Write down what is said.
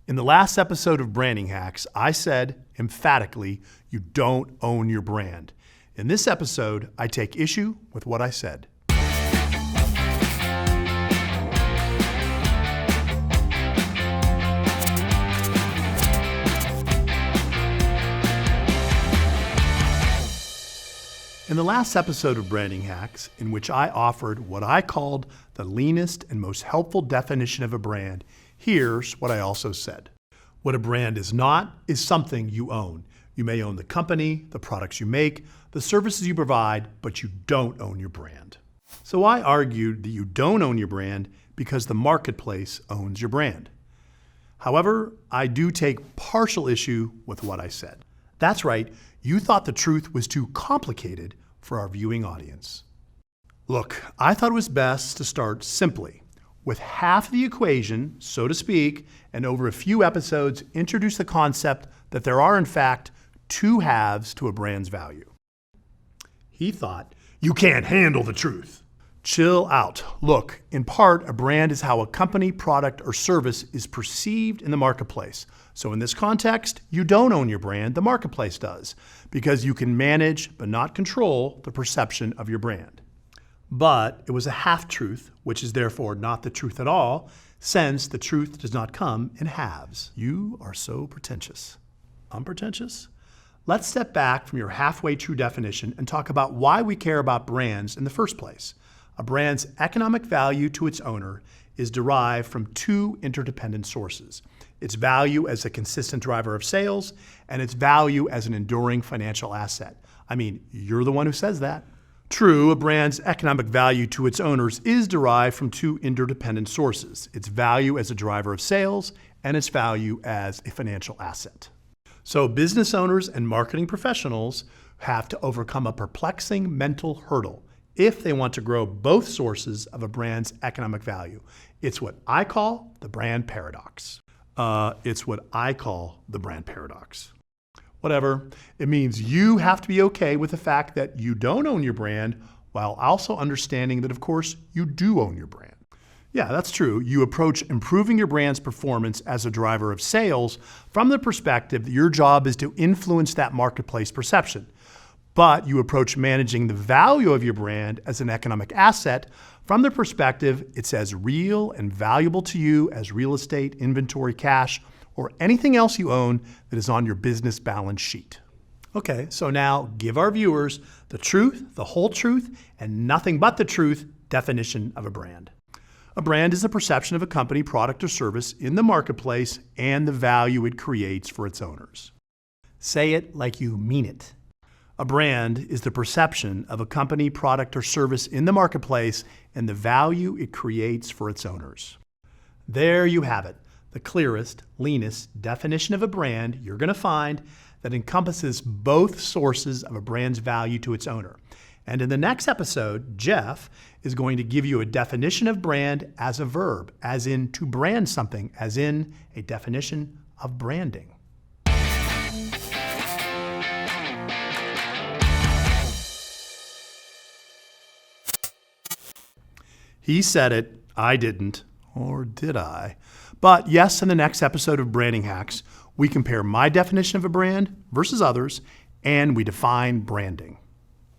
In the last episode of Branding Hacks, I said emphatically, you don't own your brand. In this episode, I take issue with what I said. In the last episode of Branding Hacks, in which I offered what I called the leanest and most helpful definition of a brand, here's what I also said. What a brand is not is something you own. You may own the company, the products you make, the services you provide, but you don't own your brand. So I argued that you don't own your brand because the marketplace owns your brand. However, I do take partial issue with what I said. That's right, you thought the truth was too complicated for our viewing audience. Look, I thought it was best to start simply, with half the equation, so to speak, and over a few episodes, introduce the concept that there are in fact two halves to a brand's value. He thought, you can't handle the truth. Chill out. Look, in part, a brand is how a company, product, or service is perceived in the marketplace. So in this context, you don't own your brand, the marketplace does, because you can manage but not control the perception of your brand. But it was a half-truth, which is therefore not the truth at all, since the truth does not come in halves. You are so pretentious. Unpretentious? Let's step back from your halfway true definition and talk about why we care about brands in the first place. A brand's economic value to its owner is derived from two interdependent sources: its value as a consistent driver of sales and its value as an enduring financial asset. I mean, you're the one who says that. True, a brand's economic value to its owners is derived from two interdependent sources: its value as a driver of sales and its value as a financial asset. So business owners and marketing professionals have to overcome a perplexing mental hurdle if they want to grow both sources of a brand's economic value. It's what I call the brand paradox. Whatever. It means you have to be okay with the fact that you don't own your brand while also understanding that, of course, you do own your brand. Yeah, that's true. You approach improving your brand's performance as a driver of sales from the perspective that your job is to influence that marketplace perception. But you approach managing the value of your brand as an economic asset from the perspective it's as real and valuable to you as real estate, inventory, cash, or anything else you own that is on your business balance sheet. Okay, so now give our viewers the truth, the whole truth, and nothing but the truth definition of a brand. A brand is the perception of a company, product, or service in the marketplace and the value it creates for its owners. Say it like you mean it. A brand is the perception of a company, product, or service in the marketplace and the value it creates for its owners. There you have it, the clearest, leanest definition of a brand you're going to find that encompasses both sources of a brand's value to its owner. And in the next episode, Jeff is going to give you a definition of brand as a verb, as in to brand something, as in a definition of branding. He said it, I didn't, or did I? But yes, in the next episode of Branding Hacks, we compare my definition of a brand versus others, and we define branding.